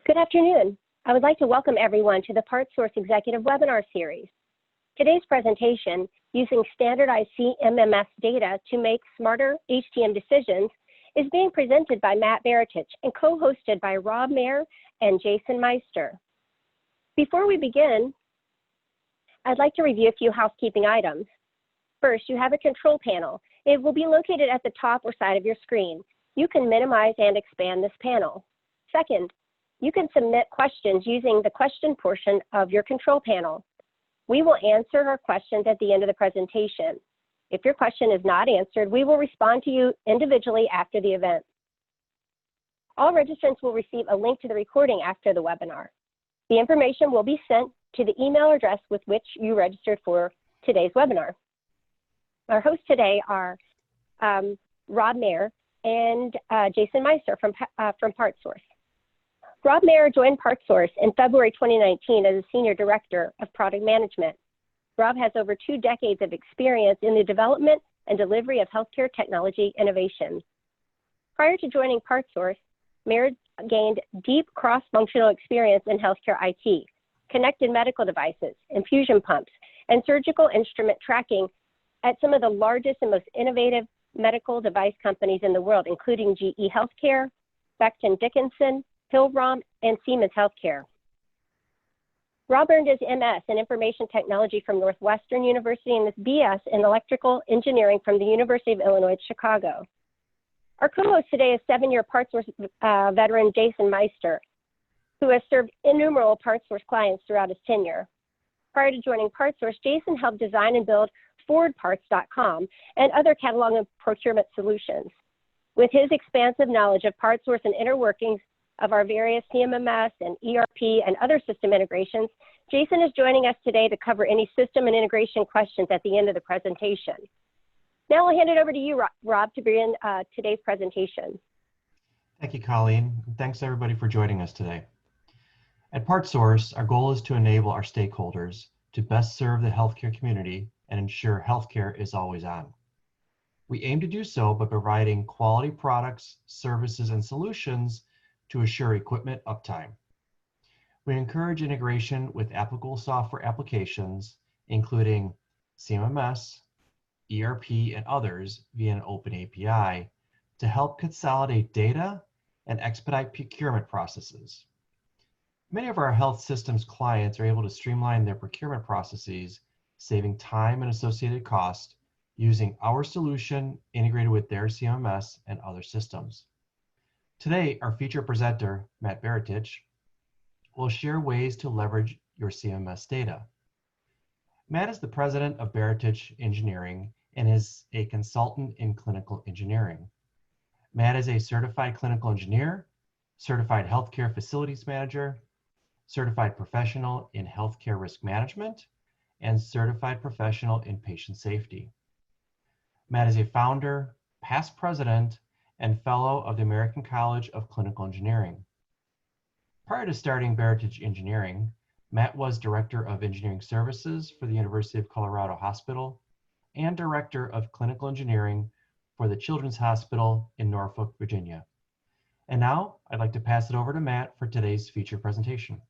Good afternoon. I would like to welcome everyone to the PartSource Executive Webinar Series. Today's presentation, using standardized CMMS data to make smarter HTM decisions, is being presented by Matt Baratich and co-hosted by Rob Mayer and Jason Meister. Before we begin, I'd like to review a few housekeeping items. First, you have a control panel. It will be located at the top or side of your screen. You can minimize and expand this panel. Second, you can submit questions using the question portion of your control panel. We will answer our questions at the end of the presentation. If your question is not answered, we will respond to you individually after the event. All registrants will receive a link to the recording after the webinar. The information will be sent to the email address with which you registered for today's webinar. Our hosts today are Rob Mayer and Jason Meister from PartSource. Rob Mayer joined PartSource in February 2019 as a Senior Director of Product Management. Rob has over 2 decades of experience in the development and delivery of healthcare technology innovation. Prior to joining PartSource, Mayer gained deep cross-functional experience in healthcare IT, connected medical devices, infusion pumps, and surgical instrument tracking at some of the largest and most innovative medical device companies in the world, including GE Healthcare, Becton Dickinson, Hillrom, and Siemens Healthcare. Rob earned his MS in Information Technology from Northwestern University and his BS in Electrical Engineering from the University of Illinois at Chicago. Our co-host today is 7-year PartSource veteran Jason Meister, who has served innumerable PartSource clients throughout his tenure. Prior to joining PartSource, Jason helped design and build ForwardParts.com and other catalog and procurement solutions. With his expansive knowledge of PartSource and inner workings of our various CMMS and ERP and other system integrations, Jason is joining us today to cover any system and integration questions at the end of the presentation. Now I'll hand it over to you, Rob, to begin today's presentation. Thank you, Colleen. Thanks everybody for joining us today. At PartSource, our goal is to enable our stakeholders to best serve the healthcare community and ensure healthcare is always on. We aim to do so by providing quality products, services, and solutions to assure equipment uptime. We encourage integration with applicable software applications, including CMMS, ERP, and others via an open API to help consolidate data and expedite procurement processes. Many of our health systems clients are able to streamline their procurement processes, saving time and associated cost using our solution integrated with their CMMS and other systems. Today, our featured presenter, Matt Baratich, will share ways to leverage your CMMS data. Matt is the president of Baratich Engineering and is a consultant in clinical engineering. Matt is a certified clinical engineer, certified healthcare facilities manager, certified professional in healthcare risk management, and certified professional in patient safety. Matt is a founder, past president, and fellow of the American College of Clinical Engineering. Prior to starting Baratich Engineering, Matt was Director of Engineering Services for the University of Colorado Hospital and Director of Clinical Engineering for the Children's Hospital in Norfolk, Virginia. And now I'd like to pass it over to Matt for today's feature presentation.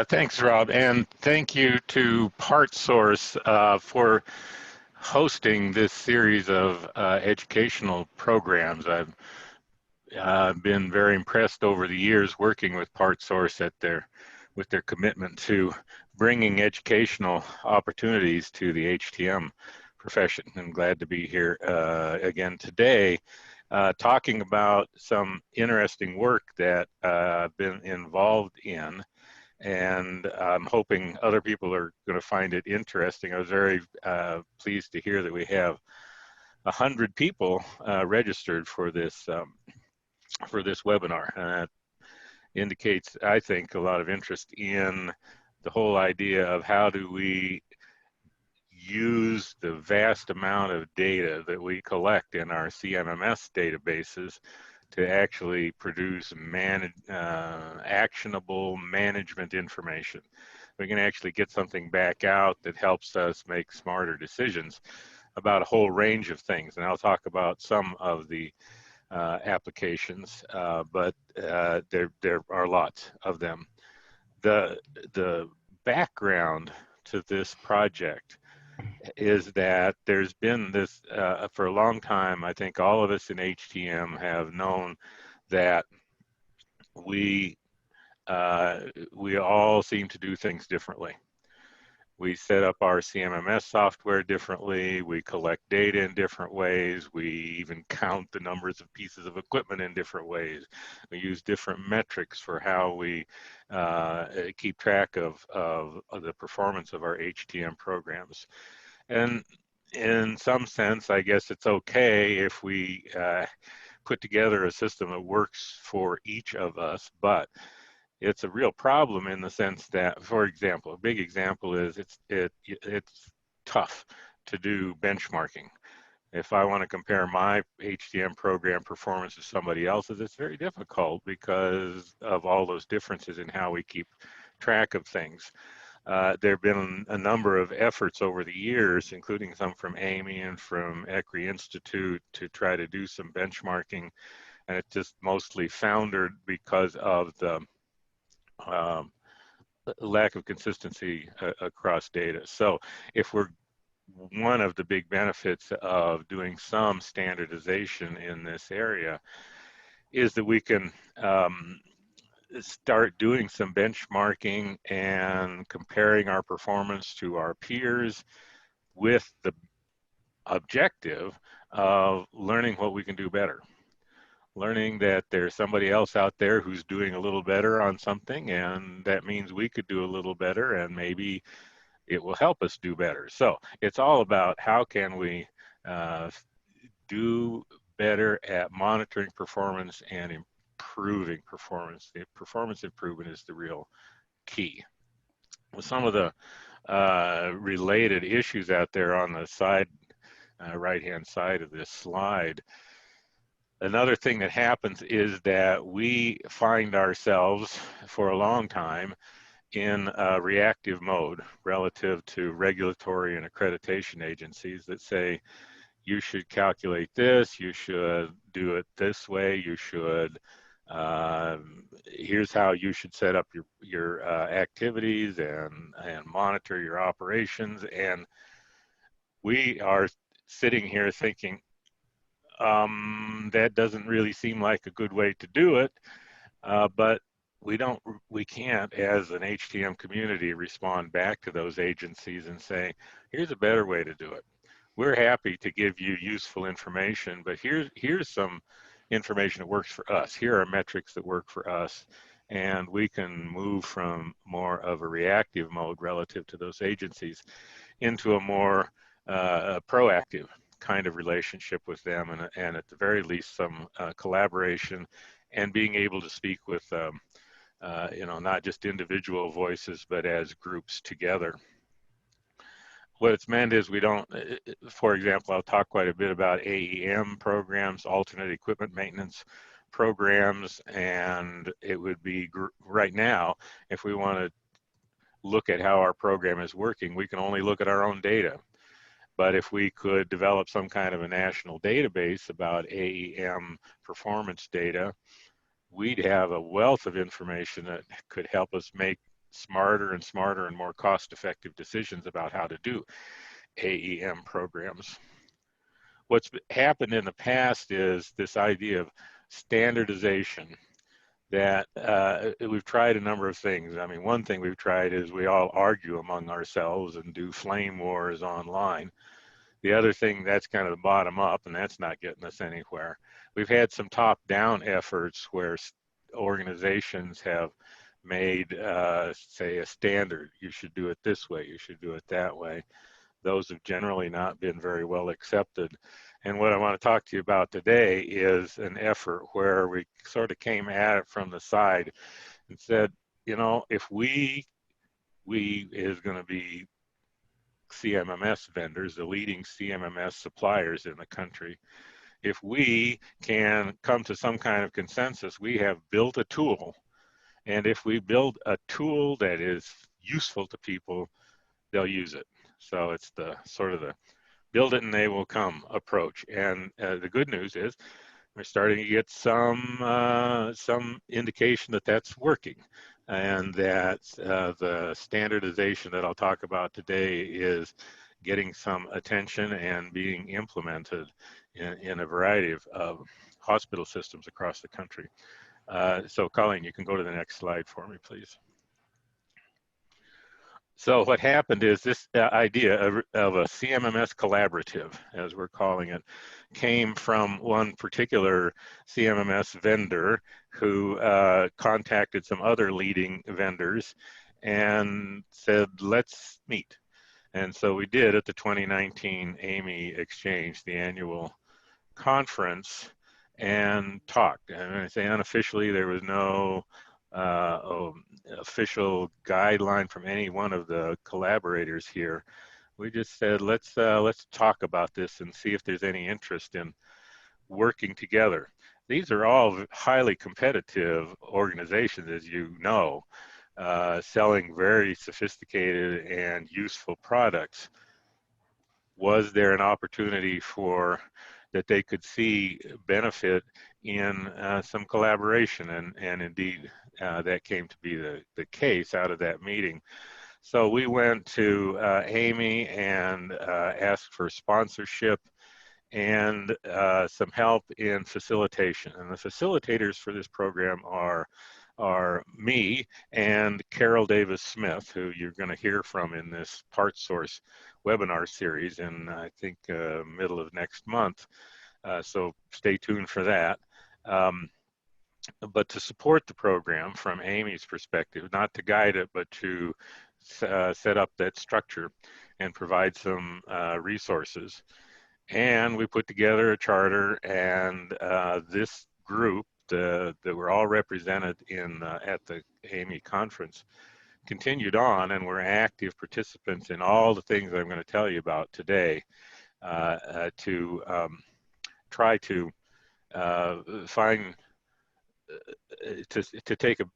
Thanks, Rob, and thank you to PartSource for hosting this series of educational programs. I've been very impressed over the years working with PartSource with their commitment to bringing educational opportunities to the HTM profession. I'm glad to be here again today talking about some interesting work that I've been involved in, and I'm hoping other people are going to find it interesting. I was very pleased to hear that we have 100 people registered for this webinar, and that indicates, I think, a lot of interest in the whole idea of how do we use the vast amount of data that we collect in our CMMS databases to actually produce actionable management information. We can actually get something back out that helps us make smarter decisions about a whole range of things. And I'll talk about some of the applications, but there are lots of them. The background to this project is that there's been this, for a long time, I think all of us in HTM have known that we all seem to do things differently. We set up our CMMS software differently, we collect data in different ways, we even count the numbers of pieces of equipment in different ways. We use different metrics for how we keep track of the performance of our HTM programs. And in some sense, I guess it's okay if we put together a system that works for each of us, but it's a real problem in the sense that, for example, a big example is it's tough to do benchmarking. If I want to compare my HTM program performance to somebody else's, it's very difficult because of all those differences in how we keep track of things. There have been a number of efforts over the years, including some from AAMI and from ECRI Institute, to try to do some benchmarking, and it just mostly foundered because of the lack of consistency across data. So if we're, one of the big benefits of doing some standardization in this area is that we can start doing some benchmarking and comparing our performance to our peers with the objective of learning what we can do better. Learning that there's somebody else out there who's doing a little better on something, and that means we could do a little better, and maybe it will help us do better. So it's all about how can we do better at monitoring performance and improving performance. The performance improvement is the real key. With some of the related issues out there on the side, right-hand side of this slide, another thing that happens is that we find ourselves for a long time in a reactive mode relative to regulatory and accreditation agencies that say, you should calculate this, you should do it this way, you should, here's how you should set up your activities and monitor your operations. And we are sitting here thinking, that doesn't really seem like a good way to do it, but we can't, as an HTM community, respond back to those agencies and say, here's a better way to do it. We're happy to give you useful information, but here's some information that works for us. Here are metrics that work for us, and we can move from more of a reactive mode relative to those agencies into a more proactive kind of relationship with them, and at the very least some collaboration and being able to speak with not just individual voices but as groups together. What it's meant is we don't, for example, I'll talk quite a bit about AEM programs, alternate equipment maintenance programs, and it would be right now, if we want to look at how our program is working, we can only look at our own data. But if we could develop some kind of a national database about AEM performance data, we'd have a wealth of information that could help us make smarter and more cost-effective decisions about how to do AEM programs. What's happened in the past is this idea of standardization, that we've tried a number of things. I mean, one thing we've tried is we all argue among ourselves and do flame wars online. The other thing, that's kind of the bottom up, and that's not getting us anywhere. We've had some top-down efforts where organizations have made, say, a standard. You should do it this way, you should do it that way. Those have generally not been very well accepted. And what I want to talk to you about today is an effort where we sort of came at it from the side and said, you know, if we is going to be CMMS vendors, the leading CMMS suppliers in the country, if we can come to some kind of consensus, we have built a tool. And if we build a tool that is useful to people, they'll use it. So it's the sort of the build it and they will come approach. And the good news is we're starting to get some indication that that's working, and that the standardization that I'll talk about today is getting some attention and being implemented in a variety of hospital systems across the country. So Colleen, you can go to the next slide for me, please. So what happened is this idea of a CMMS collaborative, as we're calling it, came from one particular CMMS vendor who contacted some other leading vendors and said, let's meet. And so we did at the 2019 AAMI Exchange, the annual conference, and talked. And I say unofficially, there was no official guideline from any one of the collaborators here. We just said, let's talk about this and see if there's any interest in working together. These are all highly competitive organizations, as you know, selling very sophisticated and useful products. Was there an opportunity for that they could see benefit in some collaboration, and indeed that came to be the case out of that meeting. So we went to AAMI and asked for sponsorship and some help in facilitation. And the facilitators for this program are me and Carol Davis Smith, who you're going to hear from in this PartSource webinar series in, I think, middle of next month. So stay tuned for that. But to support the program from AAMI's perspective, not to guide it, but to set up that structure and provide some resources. And we put together a charter, and this group that were all represented in at the AAMI conference continued on, and were active participants in all the things I'm going to tell you about today to try to find to take a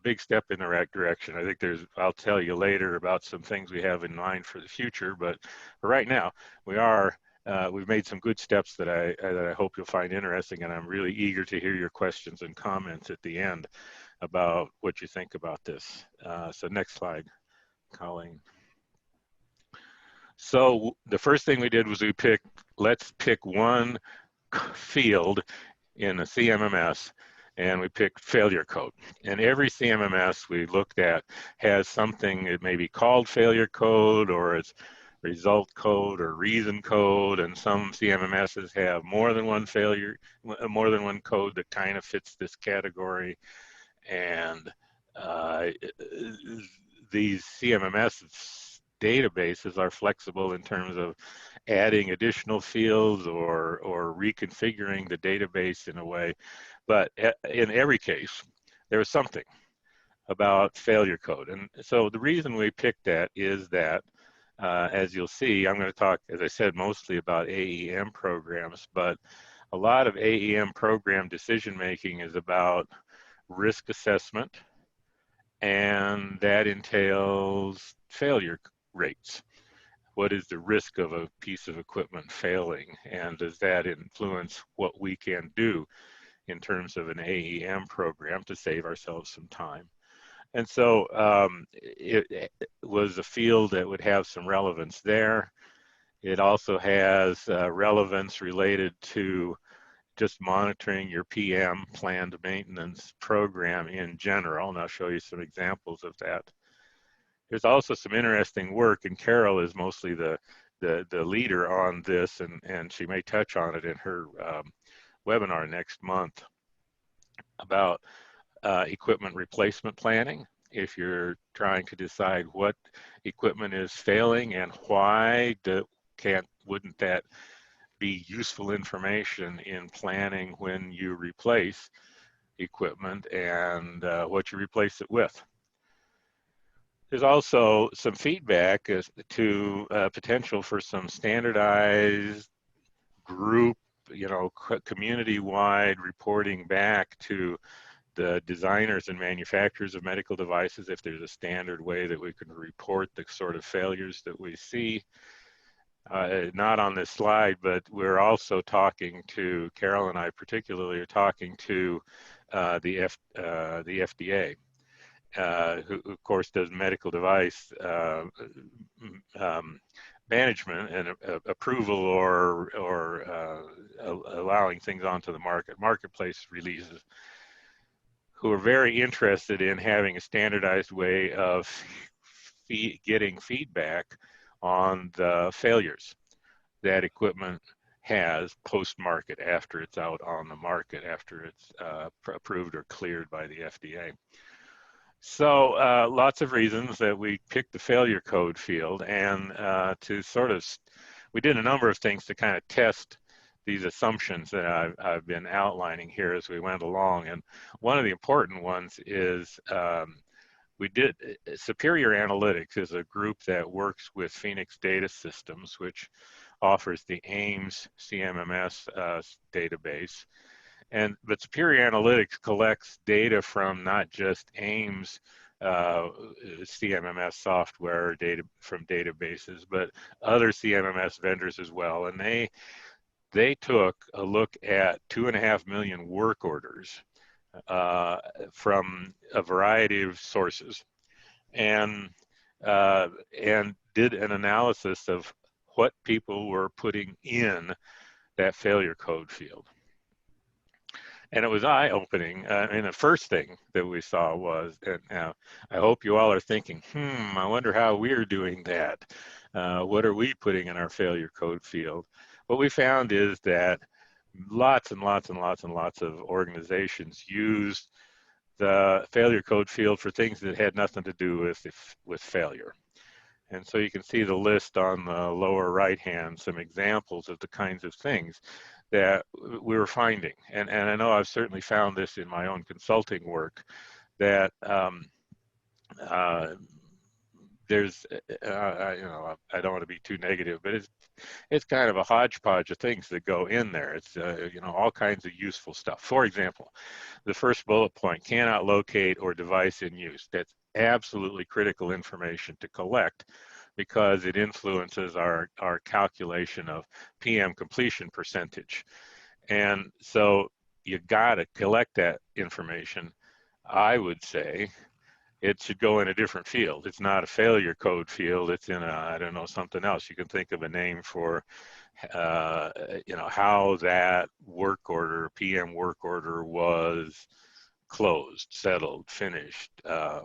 big step in the right direction. I think I'll tell you later about some things we have in mind for the future, but for right now, we've made some good steps that I hope you'll find interesting, and I'm really eager to hear your questions and comments at the end about what you think about this. So next slide, Colleen. So the first thing we did was let's pick one field in the CMMS, and we picked failure code. And every CMMS we looked at has something, it may be called failure code, or it's result code or reason code, and some CMMSs have more than one code that kind of fits this category. And these CMMS databases are flexible in terms of adding additional fields or reconfiguring the database in a way. But in every case, there was something about failure code. And so the reason we picked that is that, as you'll see, I'm going to talk, as I said, mostly about AEM programs, but a lot of AEM program decision making is about risk assessment, and that entails failure rates. What is the risk of a piece of equipment failing, and does that influence what we can do in terms of an AEM program to save ourselves some time? And so it was a field that would have some relevance there. It also has relevance related to just monitoring your PM, planned maintenance program in general, and I'll show you some examples of that. There's also some interesting work, and Carol is mostly the leader on this, and she may touch on it in her webinar next month, about equipment replacement planning. If you're trying to decide what equipment is failing and why, wouldn't that be useful information in planning when you replace equipment and what you replace it with? There's also some feedback as to potential for some standardized group, community-wide reporting back to the designers and manufacturers of medical devices, if there's a standard way that we can report the sort of failures that we see. not on this slide, but we're also talking to, Carol and I particularly are talking to the FDA, who of course does medical device management and approval or allowing things onto the marketplace releases, who are very interested in having a standardized way of getting feedback on the failures that equipment has post-market, after it's out on the market, after it's approved or cleared by the FDA. So lots of reasons that we picked the failure code field, and we did a number of things to kind of test these assumptions that I've been outlining here as we went along. And one of the important ones is Superior Analytics is a group that works with Phoenix Data Systems, which offers the AIMS CMMS database. But Superior Analytics collects data from not just AIMS CMMS software data from databases, but other CMMS vendors as well. And they took a look at 2.5 million work orders from a variety of sources, and did an analysis of what people were putting in that failure code field. And it was eye-opening. And the first thing that we saw was, and now I hope you all are thinking, I wonder how we're doing that. What are we putting in our failure code field? What we found is that lots and lots and lots and lots of organizations used the failure code field for things that had nothing to do with failure. And so you can see the list on the lower right hand, some examples of the kinds of things that we were finding. And I know I've certainly found this in my own consulting work, that there's, I don't want to be too negative, but it's kind of a hodgepodge of things that go in there. It's, all kinds of useful stuff. For example, the first bullet point, cannot locate or device in use. That's absolutely critical information to collect, because it influences our calculation of PM completion percentage. And so you got to collect that information. I would say it should go in a different field. It's not a failure code field. It's in something else. You can think of a name for, how that work order, PM work order was closed, settled, finished,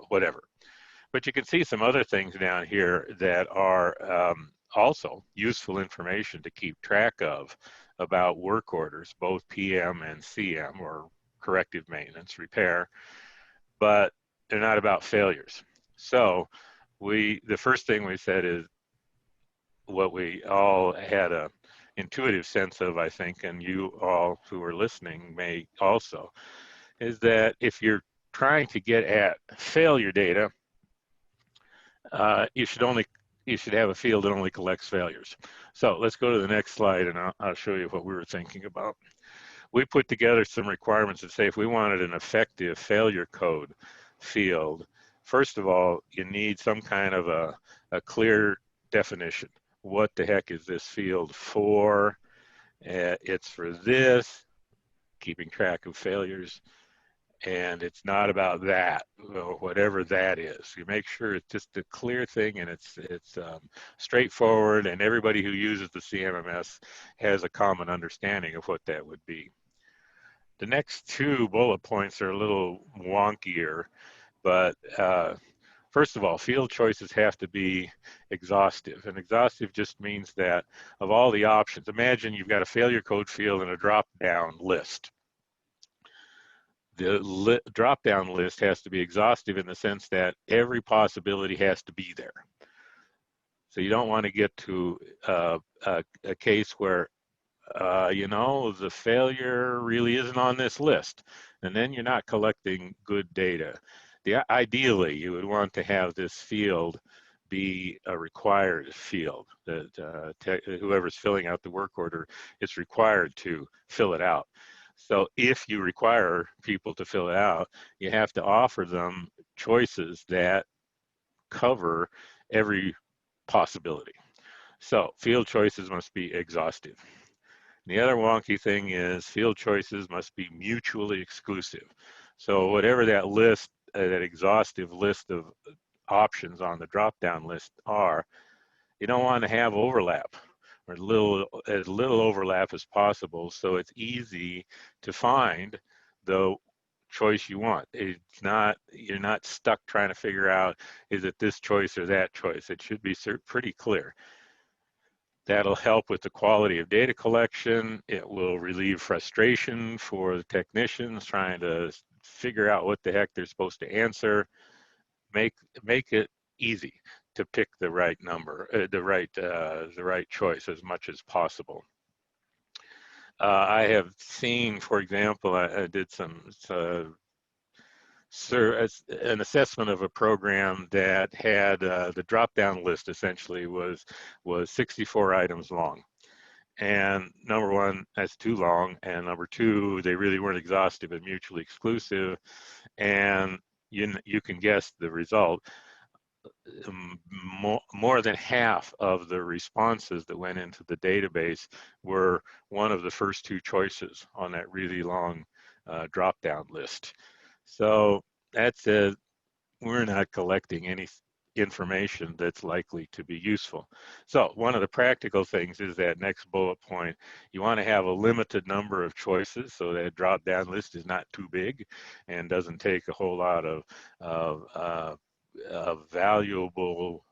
whatever. But you can see some other things down here that are also useful information to keep track of about work orders, both PM and CM, or corrective maintenance, repair, but they're not about failures. So the first thing we said is what we all had a intuitive sense of, I think, and you all who are listening may also, is that if you're trying to get at failure data, you should have a field that only collects failures. So let's go to the next slide, and I'll show you what we were thinking about. We put together some requirements that say if we wanted an effective failure code field, first of all, you need some kind of a clear definition. What the heck is this field for? It's for this, keeping track of failures. And it's not about that, or whatever that is. You make sure it's just a clear thing, and it's straightforward, and everybody who uses the CMMS has a common understanding of what that would be. The next two bullet points are a little wonkier, but first of all, field choices have to be exhaustive, and exhaustive just means that of all the options, imagine you've got a failure code field and a drop-down list. The drop-down list has to be exhaustive in the sense that every possibility has to be there. So you don't want to get to a case where, the failure really isn't on this list, and then you're not collecting good data. Ideally, you would want to have this field be a required field, that whoever's filling out the work order is required to fill it out. So if you require people to fill it out, you have to offer them choices that cover every possibility. So field choices must be exhaustive. The other wonky thing is field choices must be mutually exclusive. So whatever that list, that exhaustive list of options on the drop-down list are, you don't want to have overlap, or as little overlap as possible, so it's easy to find the choice you want. It's not, you're not stuck trying to figure out, is it this choice or that choice? It should be pretty clear. That'll help with the quality of data collection. It will relieve frustration for the technicians trying to figure out what the heck they're supposed to answer. Make it easy to pick the right number, the right choice as much as possible. I have seen, for example, I did an assessment of a program that had the drop-down list essentially was 64 items long. And number one, that's too long. And number two, they really weren't exhaustive and mutually exclusive. And you can guess the result. More than half of the responses that went into the database were one of the first two choices on that really long drop-down list. So that says we're not collecting any information that's likely to be useful. So one of the practical things is that next bullet point, you want to have a limited number of choices so that drop-down list is not too big and doesn't take a whole lot of valuable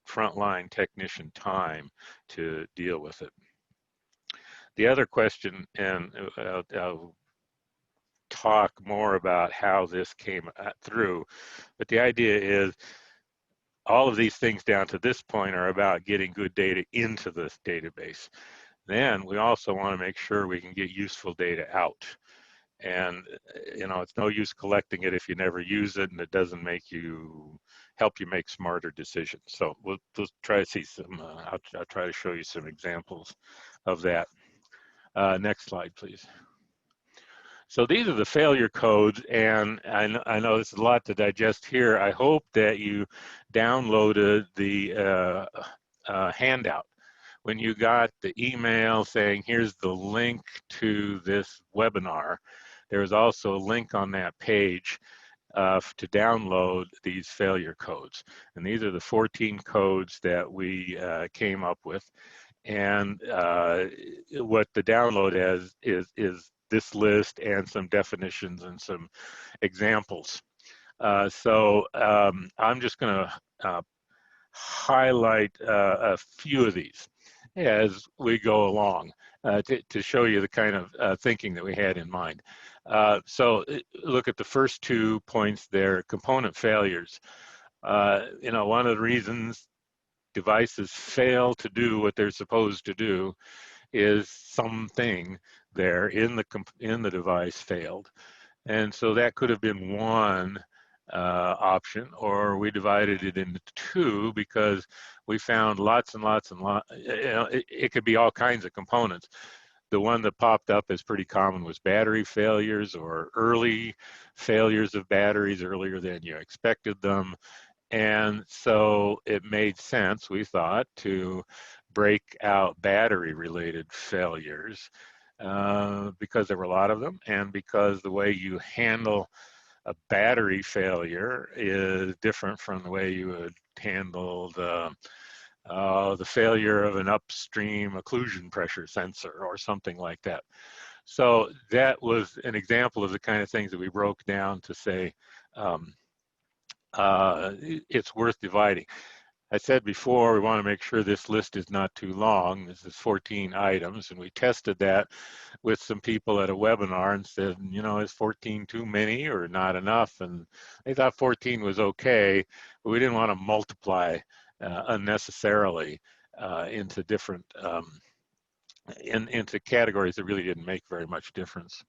frontline technician time to deal with it. The other question, and I'll talk more about how this came through, but the idea is all of these things down to this point are about getting good data into this database. Then we also want to make sure we can get useful data out. And it's no use collecting it if you never use it and it doesn't help you make smarter decisions. So we'll try to see some, I'll try to show you some examples of that. Next slide, please. So these are the failure codes, and I know this is a lot to digest here. I hope that you downloaded the handout. When you got the email saying, here's the link to this webinar, there's also a link on that page to download these failure codes. And these are the 14 codes that we came up with. And what the download is this list and some definitions and some examples. So I'm just going to highlight a few of these as we go along to show you the kind of thinking that we had in mind. So look at the first 2 points there, component failures. One of the reasons devices fail to do what they're supposed to do is something there in the device failed. And so that could have been one option, or we divided it into 2 because we found lots and lots and lots, it could be all kinds of components. The one that popped up as pretty common was battery failures or early failures of batteries earlier than you expected them. And so it made sense, we thought, to break out battery-related failures because there were a lot of them, and because the way you handle a battery failure is different from the way you would handle the failure of an upstream occlusion pressure sensor or something like that. So that was an example of the kind of things that we broke down to say it's worth dividing. I said before, we want to make sure this list is not too long. This is 14 items, and we tested that with some people at a webinar and said, is 14 too many or not enough? And they thought 14 was okay, but we didn't want to multiply unnecessarily into different, into categories that really didn't make very much difference.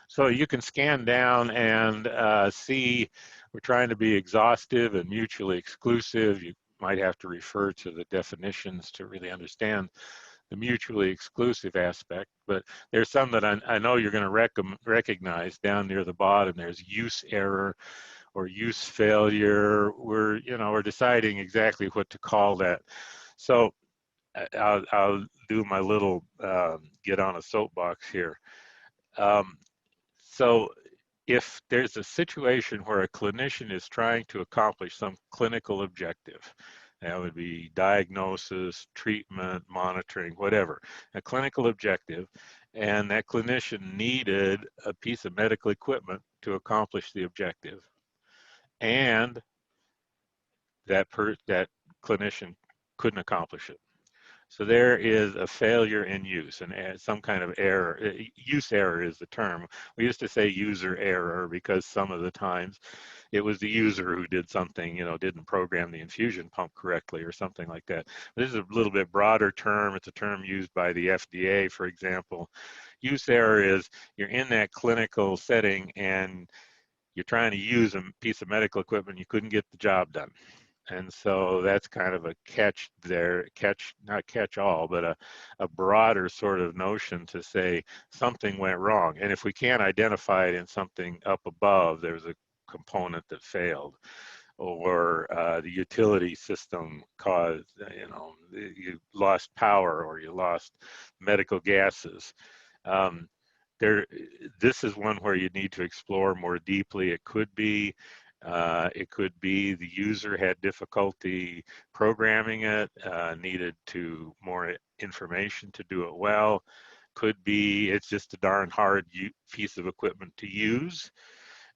So you can scan down and see we're trying to be exhaustive and mutually exclusive. You might have to refer to the definitions to really understand the mutually exclusive aspect, but there's some that I know you're going to recognize down near the bottom. There's use error or use failure. We're deciding exactly what to call that. So I'll do my little get on a soapbox here. So if there's a situation where a clinician is trying to accomplish some clinical objective, that would be diagnosis, treatment, monitoring, whatever, a clinical objective, and that clinician needed a piece of medical equipment to accomplish the objective, and that clinician couldn't accomplish it. So there is a failure in use, and some kind of error. Use error is the term. We used to say user error because some of the times it was the user who did something, didn't program the infusion pump correctly or something like that. This is a little bit broader term. It's a term used by the FDA, for example. Use error is you're in that clinical setting and you're trying to use a piece of medical equipment, you couldn't get the job done. And so that's kind of a catch there, not catch all, but a broader sort of notion to say something went wrong. And if we can't identify it in something up above, there's a component that failed, or the utility system caused, you lost power or you lost medical gases. This is one where you need to explore more deeply. It could be the user had difficulty programming it, needed more information to do it well. Could be it's just a darn hard piece of equipment to use.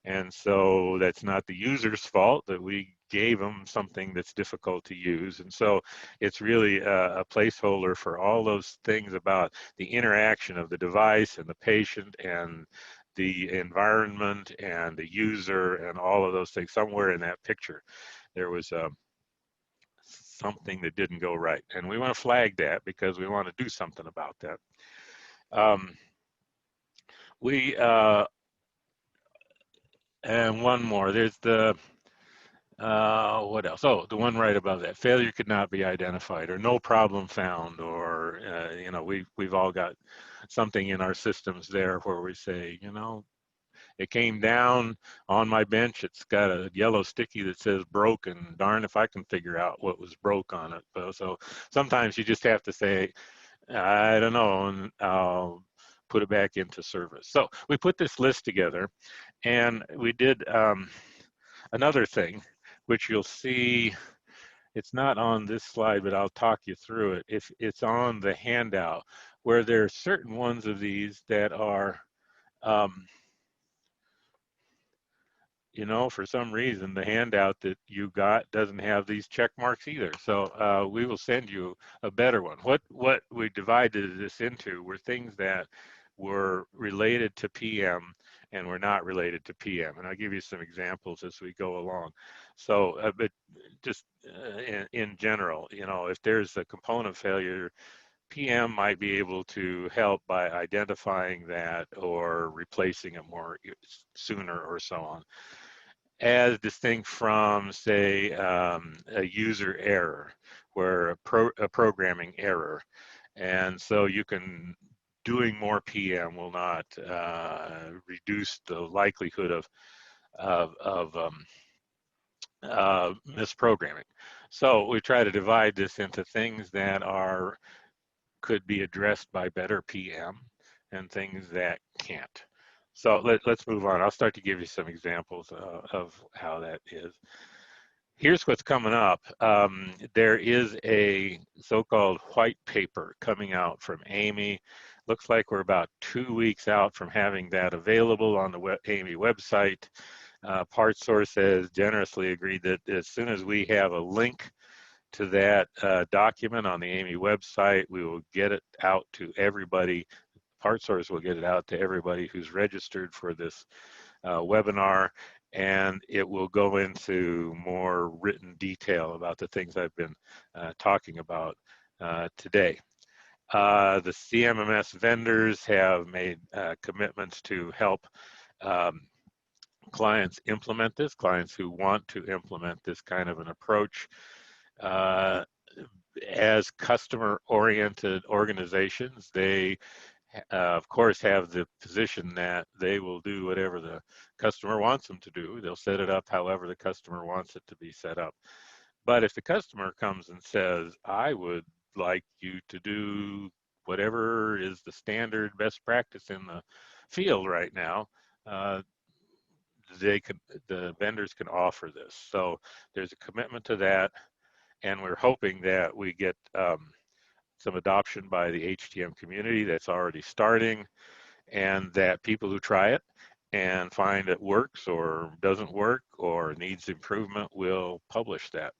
And so that's not the user's fault that we gave them something that's difficult to use. And so it's really a placeholder for all those things about the interaction of the device and the patient and the environment and the user and all of those things. Somewhere in that picture, there was something that didn't go right. And we want to flag that because we want to do something about that. And one more, there's the, what else? Oh, the one right above that, failure could not be identified, or no problem found, or, we've all got something in our systems there where we say, it came down on my bench, it's got a yellow sticky that says broken, darn if I can figure out what was broke on it. So sometimes you just have to say, I don't know, and I'll put it back into service. So we put this list together, and we did another thing, which you'll see, it's not on this slide, but I'll talk you through it. If it's on the handout, where there are certain ones of these that are, for some reason, the handout that you got doesn't have these check marks either. So we will send you a better one. What we divided this into were things that were related to PM and were not related to PM. And I'll give you some examples as we go along. So, but just in general, if there's a component failure, PM might be able to help by identifying that or replacing it more sooner or so on, as distinct from, say, a user error, where a programming error. And so doing more PM will not reduce the likelihood of misprogramming. So we try to divide this into things that could be addressed by better PM and things that can't. So let's move on. I'll start to give you some examples of how that is. Here's what's coming up. There is a so-called white paper coming out from AAMI. Looks like we're about 2 weeks out from having that available on the AAMI website. PartSource has generously agreed that as soon as we have a link to that document on the AAMI website, we will get it out to everybody. PartSource will get it out to everybody who's registered for this webinar, and it will go into more written detail about the things I've been talking about today. The CMMS vendors have made commitments to help clients implement this, clients who want to implement this kind of an approach. As customer-oriented organizations, they of course have the position that they will do whatever the customer wants them to do. They'll set it up however the customer wants it to be set up. But if the customer comes and says, I would like you to do whatever is the standard best practice in the field right now, the vendors can offer this. So there's a commitment to that, and we're hoping that we get some adoption by the HTM community that's already starting, and that people who try it and find it works or doesn't work or needs improvement will publish that.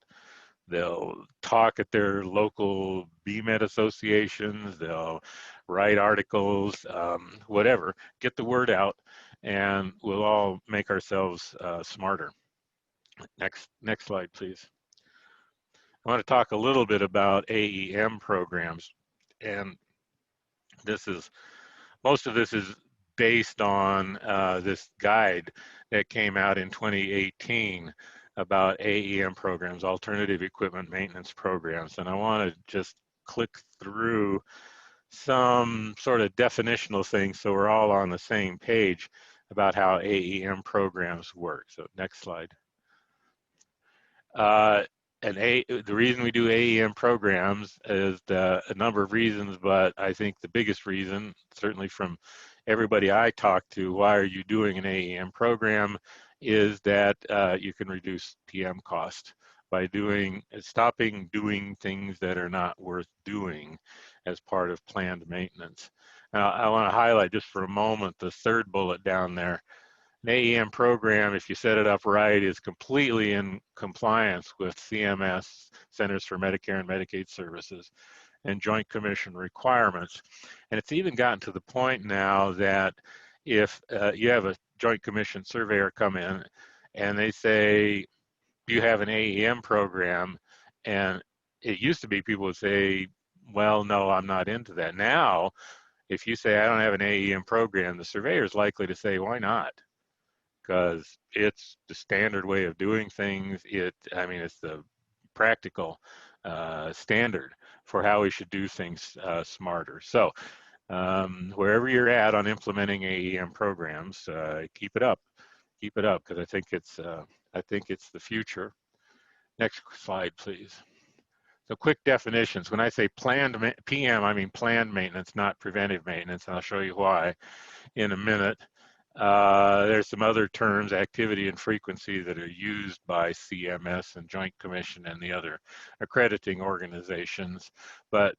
They'll talk at their local BMED associations, they'll write articles, whatever, get the word out, and we'll all make ourselves smarter. Next slide, please. I want to talk a little bit about AEM programs, and most of this is based on this guide that came out in 2018 about AEM programs, alternative equipment maintenance programs. And I want to just click through some sort of definitional things so we're all on the same page about how AEM programs work. So next slide. The reason we do AEM programs is a number of reasons, but I think the biggest reason, certainly from everybody I talk to, why are you doing an AEM program, is that you can reduce PM cost by stopping doing things that are not worth doing as part of planned maintenance. Now, I want to highlight just for a moment the third bullet down there. An AEM program, if you set it up right, is completely in compliance with CMS, Centers for Medicare and Medicaid Services, and Joint Commission requirements. And it's even gotten to the point now that if you have a Joint Commission surveyor come in and they say, you have an AEM program, and it used to be people would say, well, no, I'm not into that. Now, if you say, I don't have an AEM program, the surveyor is likely to say, why not? Because it's the standard way of doing things. It's the practical standard for how we should do things smarter. So wherever you're at on implementing AEM programs, keep it up, because I think it's the future. Next slide, please. So quick definitions. When I say planned PM, I mean planned maintenance, not preventive maintenance, and I'll show you why in a minute. There's some other terms, activity and frequency, that are used by CMS and Joint Commission and the other accrediting organizations, but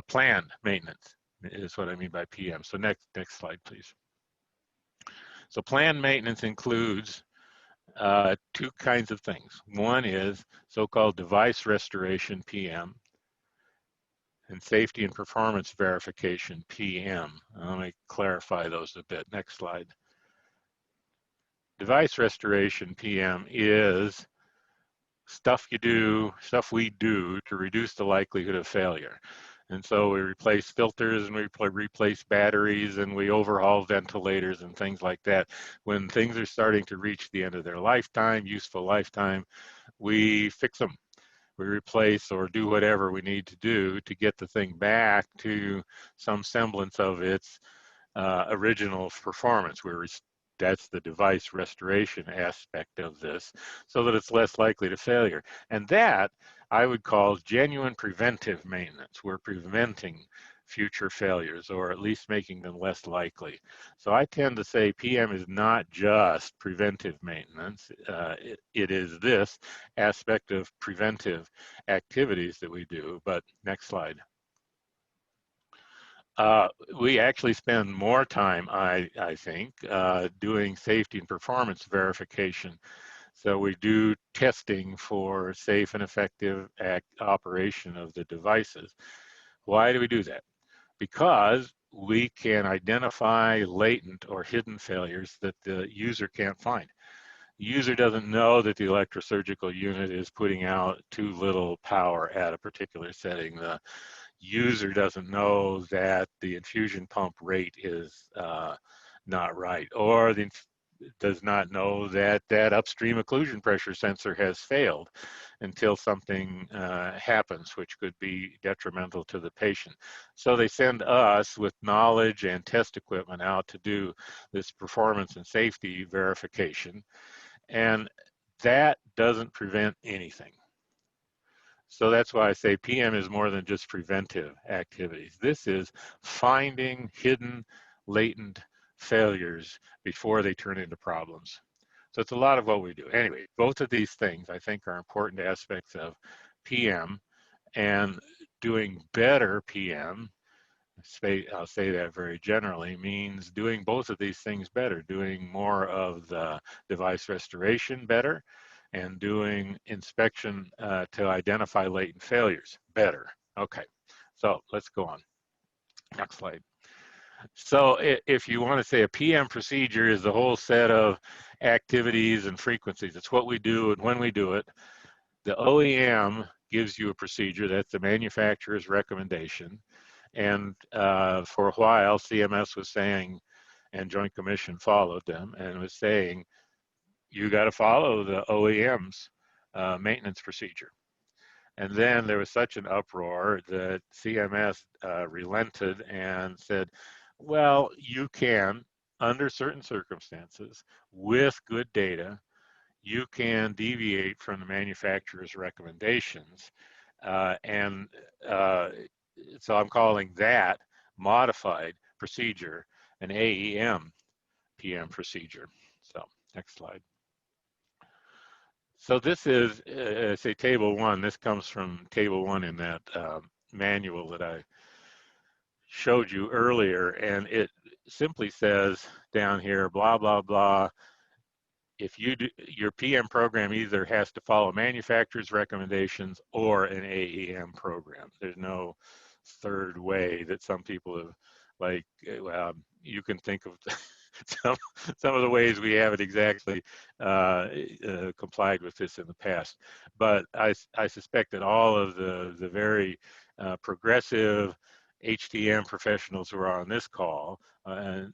planned maintenance is what I mean by PM. So next slide, please. So planned maintenance includes two kinds of things. One is so-called device restoration, PM, and safety and performance verification, PM. Let me clarify those a bit. Next slide. Device restoration, PM, is stuff we do to reduce the likelihood of failure. And so we replace filters, and we replace batteries, and we overhaul ventilators and things like that. When things are starting to reach the end of their lifetime, useful lifetime, we fix them. We replace or do whatever we need to do to get the thing back to some semblance of its original performance. That's the device restoration aspect of this, so that it's less likely to failure. And that I would call genuine preventive maintenance. We're preventing future failures, or at least making them less likely. So I tend to say PM is not just preventive maintenance. It is this aspect of preventive activities that we do. But next slide. We actually spend more time, I think, doing safety and performance verification. So we do testing for safe and effective operation of the devices. Why do we do that? Because we can identify latent or hidden failures that the user can't find. The user doesn't know that the electrosurgical unit is putting out too little power at a particular setting. The user doesn't know that the infusion pump rate is not right, or does not know that that upstream occlusion pressure sensor has failed until something happens, which could be detrimental to the patient. So they send us with knowledge and test equipment out to do this performance and safety verification, and that doesn't prevent anything. So that's why I say PM is more than just preventive activities. This is finding hidden, latent failures before they turn into problems. So it's a lot of what we do. Anyway, both of these things I think are important aspects of PM, and doing better PM, I'll say that very generally, means doing both of these things better, doing more of the device restoration better, and doing inspection to identify latent failures better. Okay, so let's go on. Next slide. So if you want to say a PM procedure is the whole set of activities and frequencies, it's what we do and when we do it. The OEM gives you a procedure, that's the manufacturer's recommendation. And for a while, CMS was saying, and Joint Commission followed them, and was saying, you got to follow the OEM's maintenance procedure. And then there was such an uproar that CMS relented and said, well, you can, under certain circumstances, with good data, you can deviate from the manufacturer's recommendations. So I'm calling that modified procedure an AEM PM procedure. So next slide. So this is, say, table 1. This comes from table 1 in that manual that I showed you earlier, and it simply says down here, blah, blah, blah. If you do, your PM program either has to follow manufacturer's recommendations or an AEM program. There's no third way that some people have, like, well, you can think of some of the ways we haven't exactly complied with this in the past. But I suspect that all of the very progressive HTM professionals who are on this call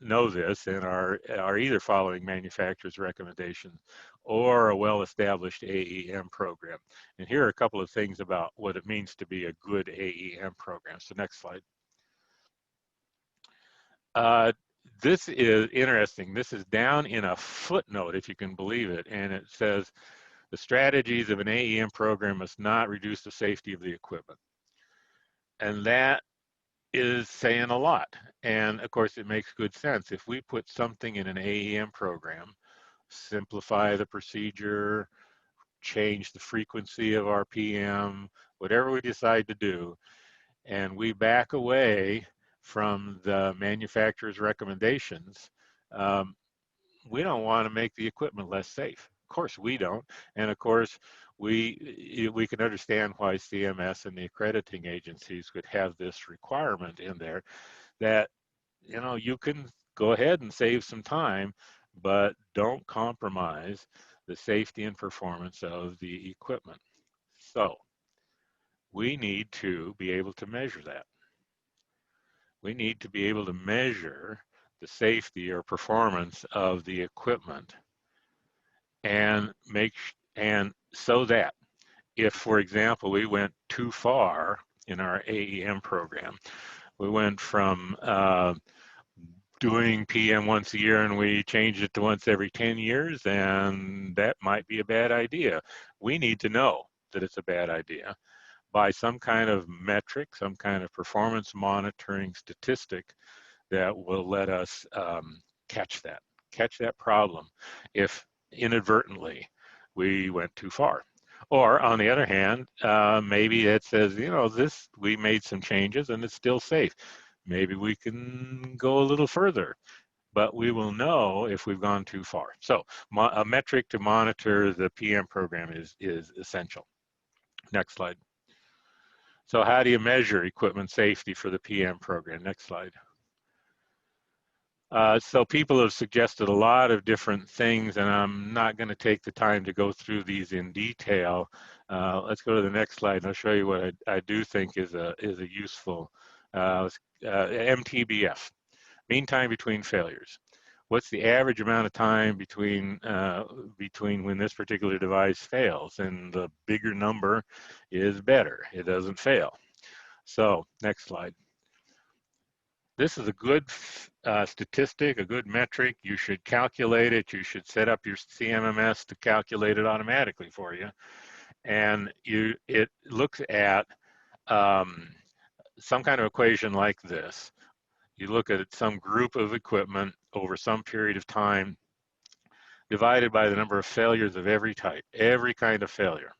know this and are either following manufacturer's recommendations or a well-established AEM program. And here are a couple of things about what it means to be a good AEM program. So next slide. This is interesting. This is down in a footnote, if you can believe it, and it says the strategies of an AEM program must not reduce the safety of the equipment. And that is saying a lot. And of course, it makes good sense. If we put something in an AEM program, simplify the procedure, change the frequency of our PM, whatever we decide to do, and we back away from the manufacturer's recommendations, we don't want to make the equipment less safe. Of course we don't. And of course, we can understand why CMS and the accrediting agencies would have this requirement in there that, you know, you can go ahead and save some time, but don't compromise the safety and performance of the equipment. So we need to be able to measure that. We need to be able to measure the safety or performance of the equipment and so that if, for example, we went too far in our AEM program, we went from doing PM once a year and we changed it to once every 10 years, and that might be a bad idea. We need to know that it's a bad idea by some kind of metric, some kind of performance monitoring statistic that will let us catch that problem if inadvertently we went too far. Or on the other hand, maybe it says, you know, we made some changes and it's still safe. Maybe we can go a little further, but we will know if we've gone too far. So a metric to monitor the PM program is essential. Next slide. So how do you measure equipment safety for the PM program? Next slide. So people have suggested a lot of different things, and I'm not going to take the time to go through these in detail. Let's go to the next slide, and I'll show you what I do think is a useful MTBF, mean time between failures. What's the average amount of time between when this particular device fails? And the bigger number is better. It doesn't fail. So next slide. This is a good statistic, a good metric. You should calculate it. You should set up your CMMS to calculate it automatically for you. and it looks at some kind of equation like this. You look at some group of equipment over some period of time, divided by the number of failures of every type, every kind of failure.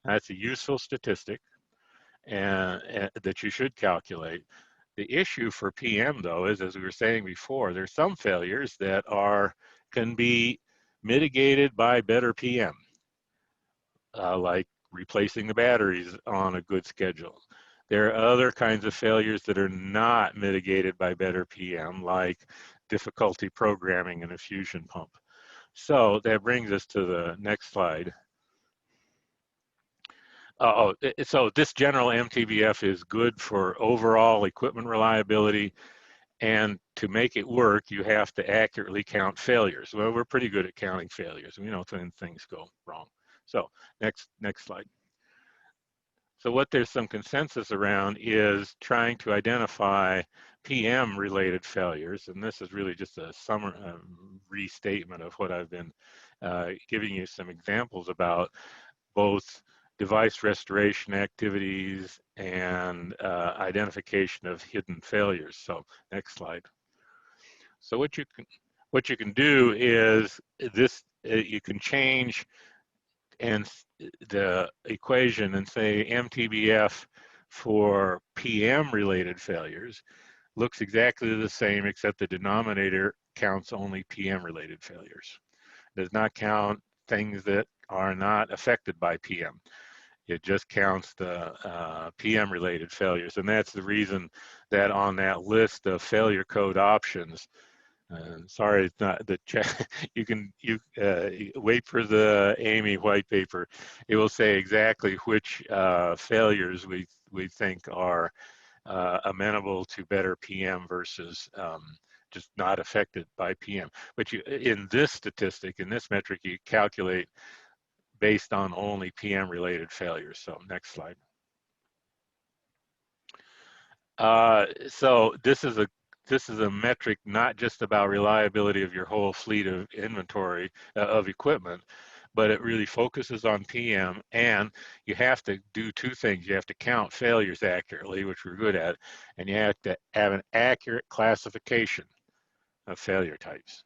That's a useful statistic and that you should calculate. The issue for PM, though, is, as we were saying before, there's some failures that can be mitigated by better PM, like replacing the batteries on a good schedule. There are other kinds of failures that are not mitigated by better PM, like difficulty programming in a fusion pump. So that brings us to the next slide. So this general MTBF is good for overall equipment reliability, and to make it work, you have to accurately count failures. Well, we're pretty good at counting failures. We know when things go wrong. So next slide. So what there's some consensus around is trying to identify PM-related failures, and this is really just a restatement of what I've been giving you some examples about, both device restoration activities and identification of hidden failures. So next slide. So what you can do is this, you can change the equation and say MTBF for PM related failures looks exactly the same, except the denominator counts only PM related failures. It does not count things that are not affected by PM. It just counts the PM related failures, and that's the reason that on that list of failure code options, sorry, it's not the chat. You wait for the AAMI white paper. It will say exactly which failures we think are amenable to better PM versus just not affected by PM. But in this statistic, in this metric, you calculate based on only PM related failures. So next slide. So this is a metric not just about reliability of your whole fleet of inventory of equipment, but it really focuses on PM, and you have to do two things. You have to count failures accurately, which we're good at, and you have to have an accurate classification of failure types.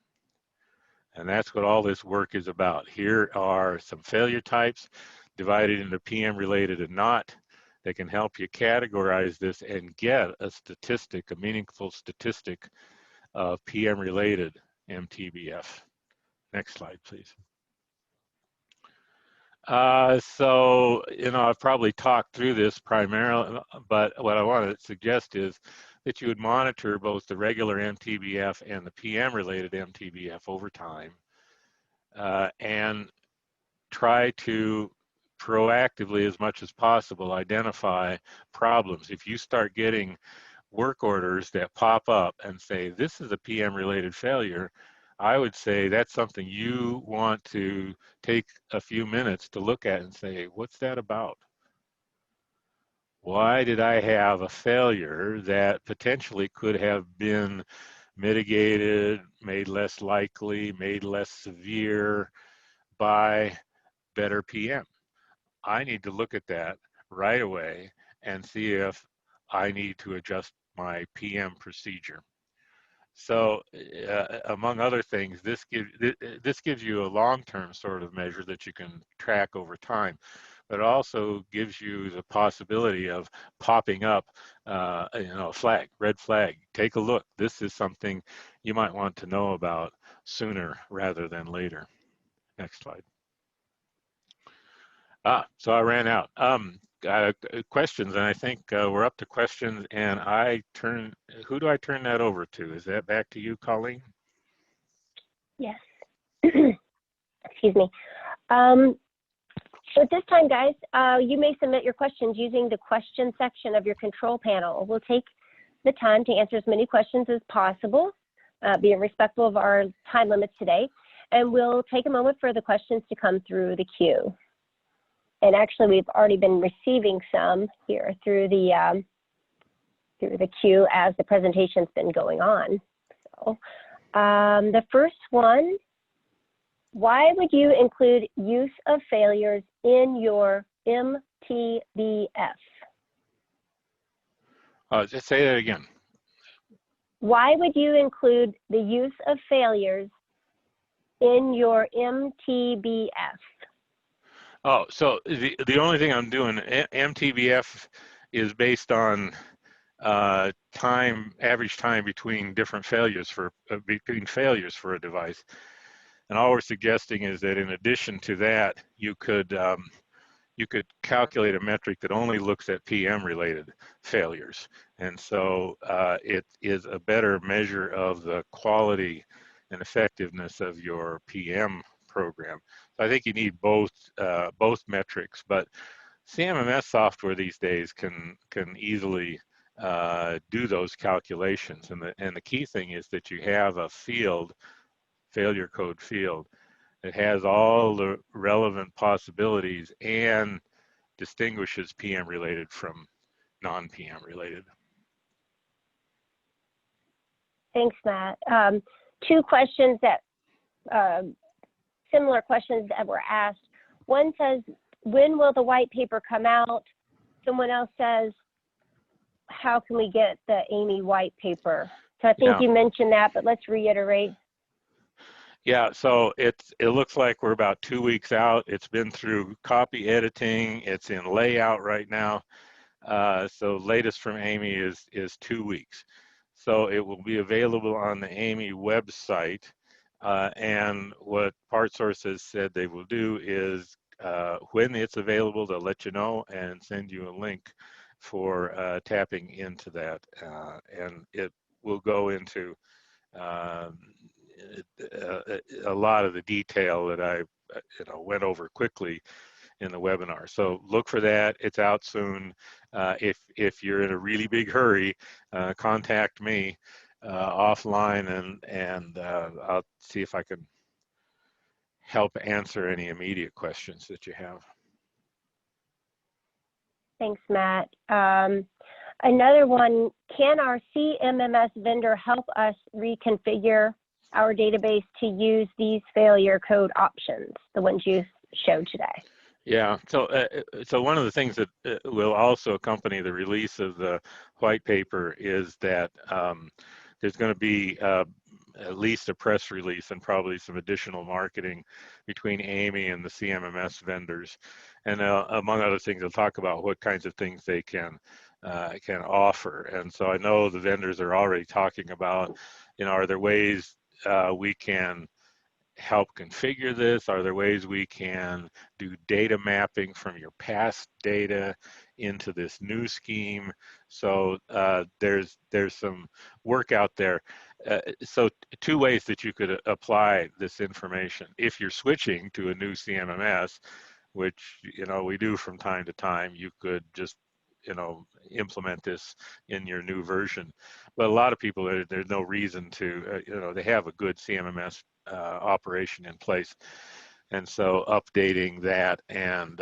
And that's what all this work is about. Here are some failure types divided into PM related and not, that can help you categorize this and get a statistic, a meaningful statistic of PM related MTBF. Next slide, please. So, I've probably talked through this primarily, but what I want to suggest is that you would monitor both the regular MTBF and the PM related MTBF over time, and try to proactively, as much as possible, identify problems. If you start getting work orders that pop up and say, this is a PM related failure, I would say that's something you want to take a few minutes to look at and say, what's that about? Why did I have a failure that potentially could have been mitigated, made less likely, made less severe by better PM? I need to look at that right away and see if I need to adjust my PM procedure. So among other things, this gives you a long-term sort of measure that you can track over time, but it also gives you the possibility of popping up, a flag, red flag. Take a look. This is something you might want to know about sooner rather than later. Next slide. So I ran out. Questions, and I think we're up to questions, and who do I turn that over to? Is that back to you, Colleen? Yes. Excuse me. So at this time, guys, you may submit your questions using the question section of your control panel. We'll take the time to answer as many questions as possible, being respectful of our time limits today, and we'll take a moment for the questions to come through the queue. And actually, we've already been receiving some here through the queue as the presentation's been going on. So the first one Why would you include use of failures in your MTBF? Just say that again. Why would you include the use of failures in your MTBF? Oh, so the only thing I'm doing, MTBF is based on average time between different failures for a device. And all we're suggesting is that in addition to that, you could calculate a metric that only looks at PM-related failures. And so it is a better measure of the quality and effectiveness of your PM program. So I think you need both metrics, but CMMS software these days can easily do those calculations. And the key thing is that you have a field, failure code field, that has all the relevant possibilities and distinguishes PM related from non-PM related. Thanks, Matt. Two questions that, similar questions that were asked. One says, when will the white paper come out? Someone else says, how can we get the AAMI white paper? So I think you mentioned that, but let's reiterate. Yeah, so it looks like we're about 2 weeks out. It's been through copy editing. It's in layout right now. So latest from AAMI is 2 weeks. So it will be available on the AAMI website. And what PartSource has said they will do is when it's available, they'll let you know and send you a link for tapping into that. And it will go into a lot of the detail that I went over quickly in the webinar. So look for that. It's out soon. If you're in a really big hurry, contact me offline, and I'll see if I can help answer any immediate questions that you have. Thanks, Matt. Another one, can our CMMS vendor help us reconfigure our database to use these failure code options, the ones you showed today? Yeah, so one of the things that will also accompany the release of the white paper is that there's going to be at least a press release and probably some additional marketing between AAMI and the CMMS vendors. And among other things, they'll talk about what kinds of things they can offer. And so I know the vendors are already talking about, are there ways we can help configure this? Are there ways we can do data mapping from your past data into this new scheme? So there's some work out there. So two ways that you could apply this information. If you're switching to a new CMMS, which we do from time to time, you could just implement this in your new version. But a lot of people, there's no reason to, they have a good CMMS operation in place. And so updating that and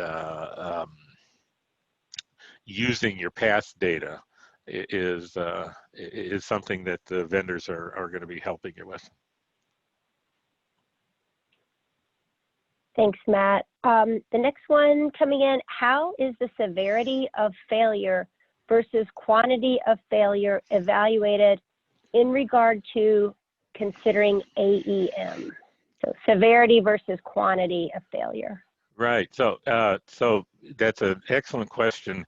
using your past data is something that the vendors are going to be helping you with. Thanks, Matt. The next one coming in, how is the severity of failure versus quantity of failure evaluated in regard to considering AEM? So severity versus quantity of failure. Right, so that's an excellent question.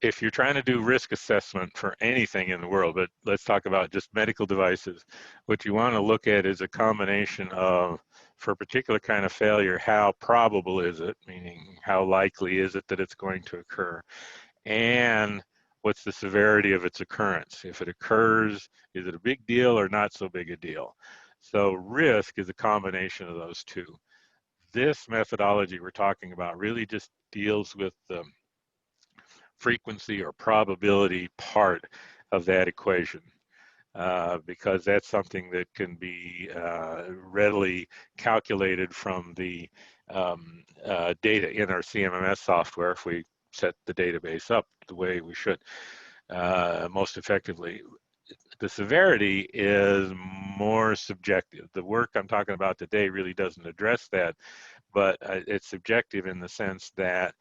If you're trying to do risk assessment for anything in the world, but let's talk about just medical devices, what you want to look at is a combination of, for a particular kind of failure, how probable is it, meaning how likely is it that it's going to occur, and what's the severity of its occurrence. If it occurs, is it a big deal or not so big a deal? So risk is a combination of those two. This methodology we're talking about really just deals with the frequency or probability part of that equation, because that's something that can be readily calculated from the data in our CMMS software if we set the database up the way we should most effectively. The severity is more subjective. The work I'm talking about today really doesn't address that, but it's subjective in the sense that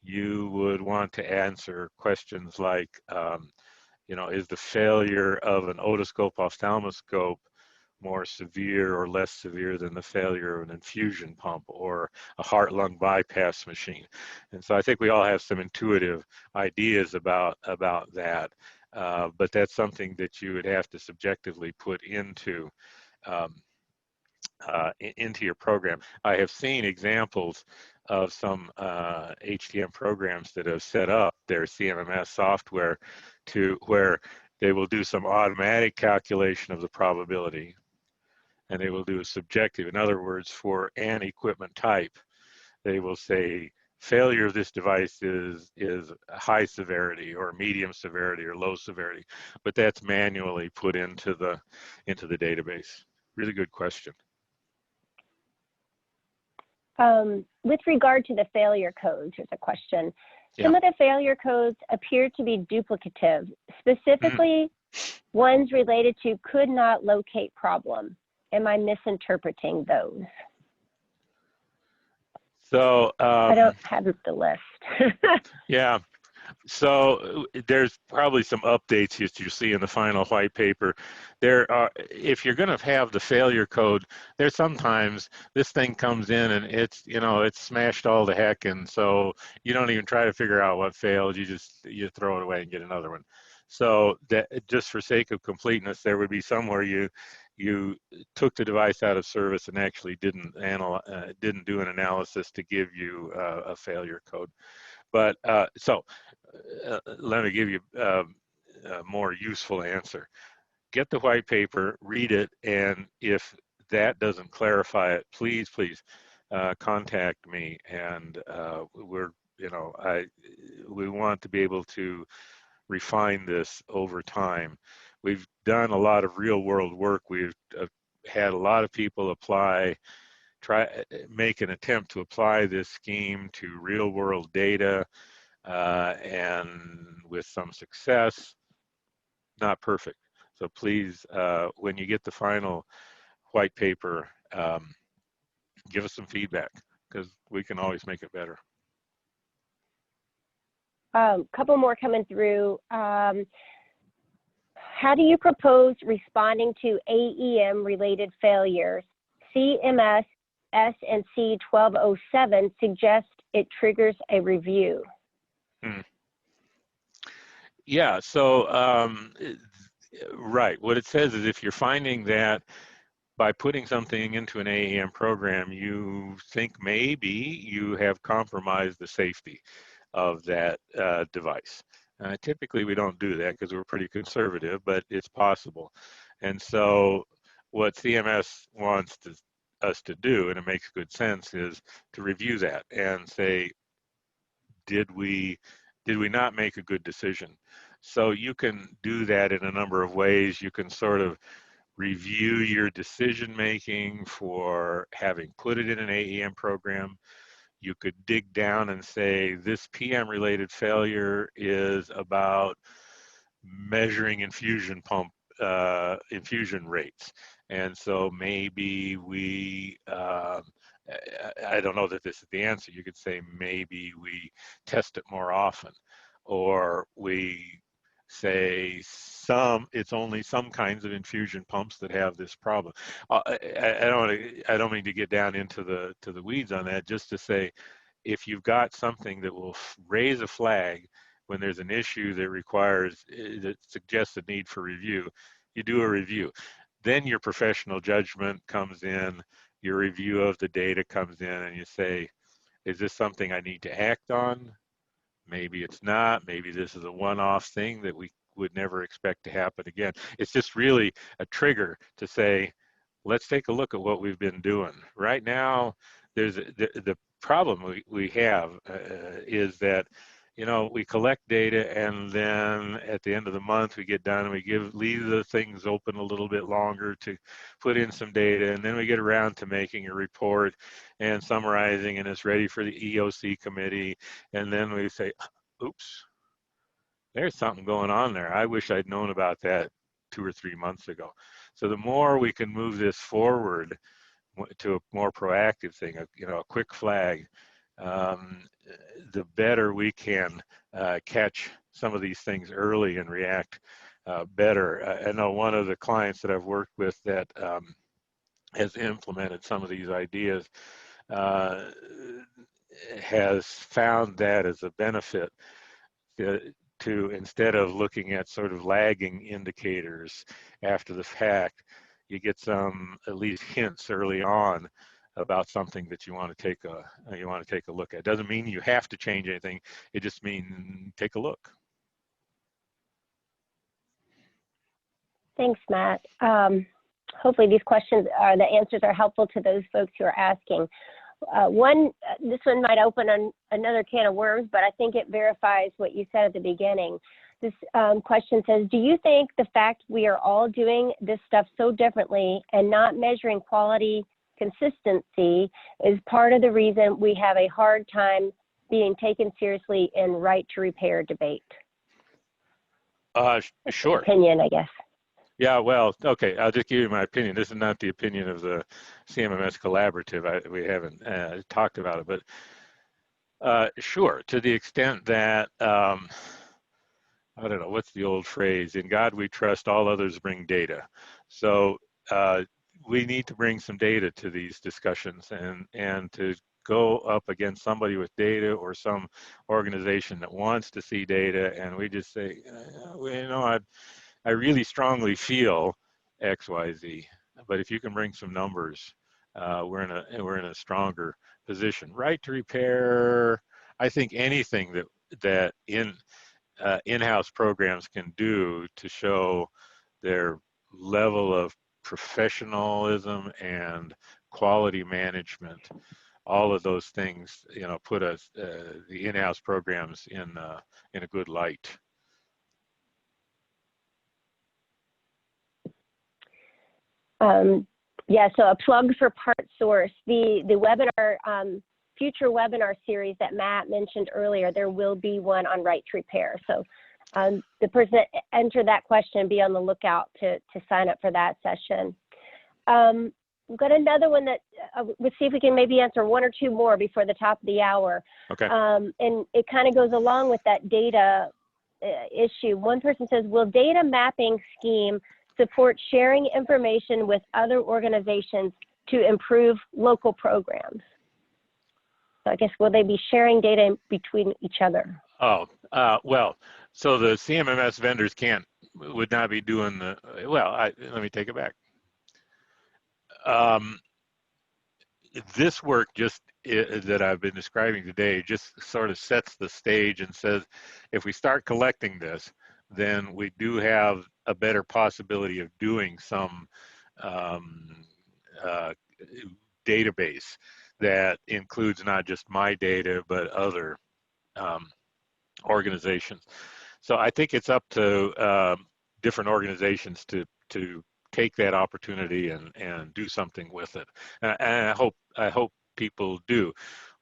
you would want to answer questions like, you know, is the failure of an otoscope ophthalmoscope more severe or less severe than the failure of an infusion pump or a heart-lung bypass machine? And so I think we all have some intuitive ideas about that, but that's something that you would have to subjectively put into your program. I have seen examples of some HTM programs that have set up their CMMS software to where they will do some automatic calculation of the probability, and they will do a subjective. In other words, for an equipment type, they will say failure of this device is high severity or medium severity or low severity, but that's manually put into the database. Really good question. With regard to the failure codes, here's a question. Yeah. Some of the failure codes appear to be duplicative, specifically ones related to could not locate problem. Am I misinterpreting those? So I don't have the list. yeah. So there's probably some updates that you see in the final white paper. There are, if you're going to have the failure code, there's sometimes this thing comes in and it's, you know, it's smashed all to heck, and so you don't even try to figure out what failed. You throw it away and get another one. So that, just for sake of completeness, there would be somewhere you took the device out of service and actually didn't do an analysis to give you a failure code. But let me give you a more useful answer. Get the white paper, read it, and if that doesn't clarify it, please contact me. And we want to be able to refine this over time. We've done a lot of real world work. We've had a lot of people make an attempt to apply this scheme to real world data, and with some success. Not perfect. So please, when you get the final white paper, give us some feedback, because we can always make it better. Couple more coming through. How do you propose responding to AEM related failures? CMMS S&C1207 suggests it triggers a review. Yeah, so right, what it says is if you're finding that by putting something into an AAM program, you think maybe you have compromised the safety of that device. Typically we don't do that because we're pretty conservative, but it's possible. And so what CMS wants us to do, and it makes good sense, is to review that and say, did we not make a good decision? So you can do that in a number of ways. You can sort of review your decision making for having put it in an AEM program. You could dig down and say, this PM related failure is about measuring infusion pump infusion rates. And so maybe we, I don't know that this is the answer. You could say maybe we test it more often, or we say it's only some kinds of infusion pumps that have this problem. I don't mean to get down into the weeds on that, just to say, if you've got something that will raise a flag when there's an issue that suggests a need for review, you do a review. Then your professional judgment comes in, your review of the data comes in, and you say, is this something I need to act on? Maybe it's not. Maybe this is a one-off thing that we would never expect to happen again. It's just really a trigger to say, let's take a look at what we've been doing. Right now, there's the problem we have is that, you know, we collect data, and then at the end of the month we get done and we leave the things open a little bit longer to put in some data, and then we get around to making a report and summarizing, and it's ready for the EOC committee, and then we say, oops, there's something going on there. I wish I'd known about that 2 or 3 months ago. So the more we can move this forward to a more proactive thing, a quick flag, the better we can catch some of these things early and react better. I know one of the clients that I've worked with that has implemented some of these ideas has found that as a benefit to instead of looking at sort of lagging indicators after the fact, you get some at least hints early on about something that you want to take a look at. Doesn't mean you have to change anything. It just means take a look. Thanks, Matt. Hopefully these questions the answers are helpful to those folks who are asking. This one might open another can of worms, but I think it verifies what you said at the beginning. This question says, do you think the fact we are all doing this stuff so differently and not measuring quality consistency is part of the reason we have a hard time being taken seriously in right to repair debate? Sure. Opinion, I guess. Yeah, well, okay, I'll just give you my opinion. This is not the opinion of the CMMS Collaborative. We haven't talked about it, but sure, to the extent that, I don't know, what's the old phrase? In God we trust, all others bring data. So we need to bring some data to these discussions and to go up against somebody with data or some organization that wants to see data, and we just say, you know, I really strongly feel X, Y, Z. But if you can bring some numbers, we're in a stronger position. Right to repair. I think anything that in-house programs can do to show their level of professionalism and quality management, all of those things, you know, put us the in-house programs in a good light. Yeah, so a plug for PartSource. The webinar, future webinar series that Matt mentioned earlier, there will be one on right to repair. So the person that entered that question, be on the lookout to sign up for that session. We've got another one that we'll see if we can maybe answer one or two more before the top of the hour. Okay. And it kind of goes along with that data issue. One person says, will data mapping scheme support sharing information with other organizations to improve local programs? So I guess, will they be sharing data between each other? Oh, well, so the CMMS vendors would not be doing let me take it back. This work that I've been describing today just sort of sets the stage and says, if we start collecting this, then we do have a better possibility of doing some database that includes not just my data, but other organizations. So I think it's up to different organizations to take that opportunity and do something with it. And I hope people do.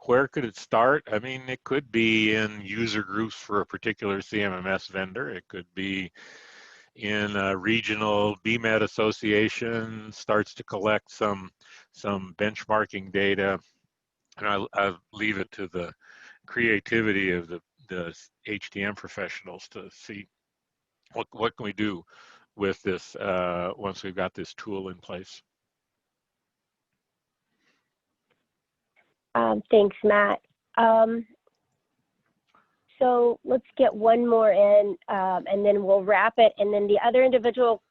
Where could it start? I mean, it could be in user groups for a particular CMMS vendor. It could be in a regional BMED association, starts to collect some benchmarking data. And I leave it to the creativity of the HTM professionals to see what can we do with this once we've got this tool in place. Thanks, Matt. So let's get one more in, and then we'll wrap it. And then the other individual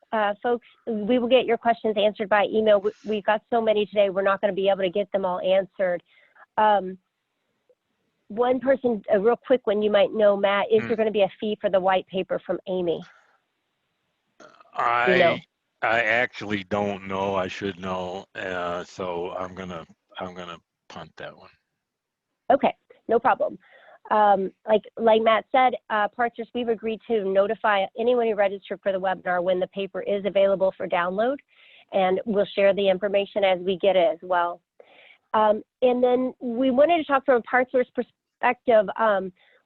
folks, we will get your questions answered by email. We've got so many today, we're not going to be able to get them all answered. One person, a real quick one, you might know, Matt, is there going to be a fee for the white paper from AAMI? I actually don't know. I should know. So I'm gonna punt that one. Okay, no problem. Like Matt said, PartSource, we've agreed to notify anyone who registered for the webinar when the paper is available for download, and we'll share the information as we get it as well. And then we wanted to talk from a PartSource perspective.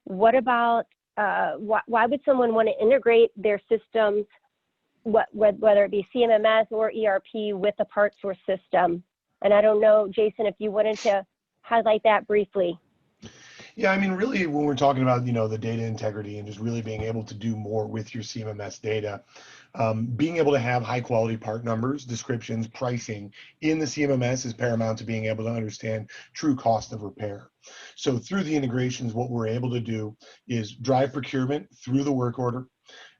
What about, why would someone want to integrate their systems whether it be CMMS or ERP with the part source system. And I don't know, Jason, if you wanted to highlight that briefly. Yeah, I mean, really, when we're talking about, the data integrity and just really being able to do more with your CMMS data, being able to have high quality part numbers, descriptions, pricing in the CMMS is paramount to being able to understand true cost of repair. So through the integrations, what we're able to do is drive procurement through the work order.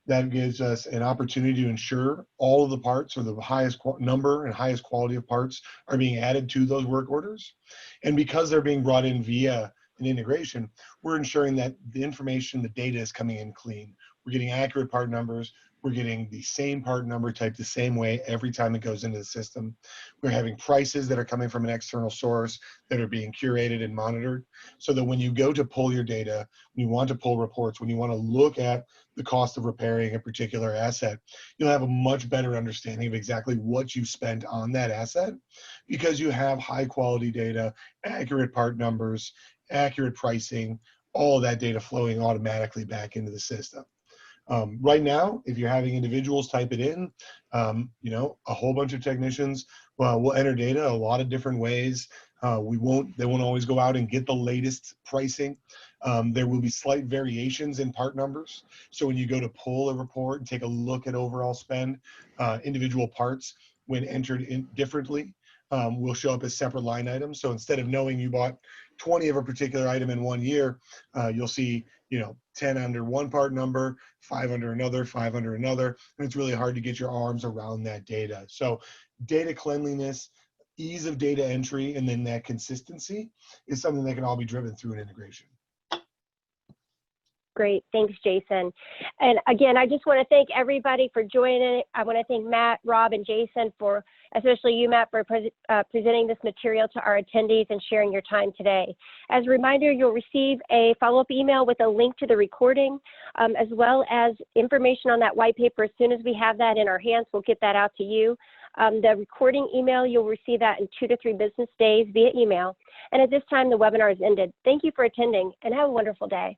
That gives us an opportunity to ensure all of the parts, or the highest number and highest quality of parts, are being added to those work orders. And because they're being brought in via an integration, we're ensuring that the information, the data is coming in clean. We're getting accurate part numbers. We're getting the same part number typed the same way every time it goes into the system. We're having prices that are coming from an external source that are being curated and monitored, so that when you go to pull your data, when you want to pull reports, when you want to look at the cost of repairing a particular asset, you'll have a much better understanding of exactly what you spent on that asset, because you have high quality data, accurate part numbers, accurate pricing, all of that data flowing automatically back into the system. Right now, if you're having individuals type it in, a whole bunch of technicians, will enter data a lot of different ways. They won't always go out and get the latest pricing. There will be slight variations in part numbers. So when you go to pull a report and take a look at overall spend, individual parts, when entered in differently, will show up as separate line items. So instead of knowing you bought 20 of a particular item in 1 year, you'll see 10 under one part number, 5 under another, 5 under another, and it's really hard to get your arms around that data. So data cleanliness, ease of data entry, and then that consistency is something that can all be driven through an integration. Great, thanks, Jason. And again, I just want to thank everybody for joining. I want to thank Matt, Rob, and Jason for, especially you, Matt, for presenting this material to our attendees and sharing your time today. As a reminder, you'll receive a follow-up email with a link to the recording, as well as information on that white paper. As soon as we have that in our hands, we'll get that out to you. The recording email, you'll receive that in 2 to 3 business days via email. And at this time, the webinar is ended. Thank you for attending, and have a wonderful day.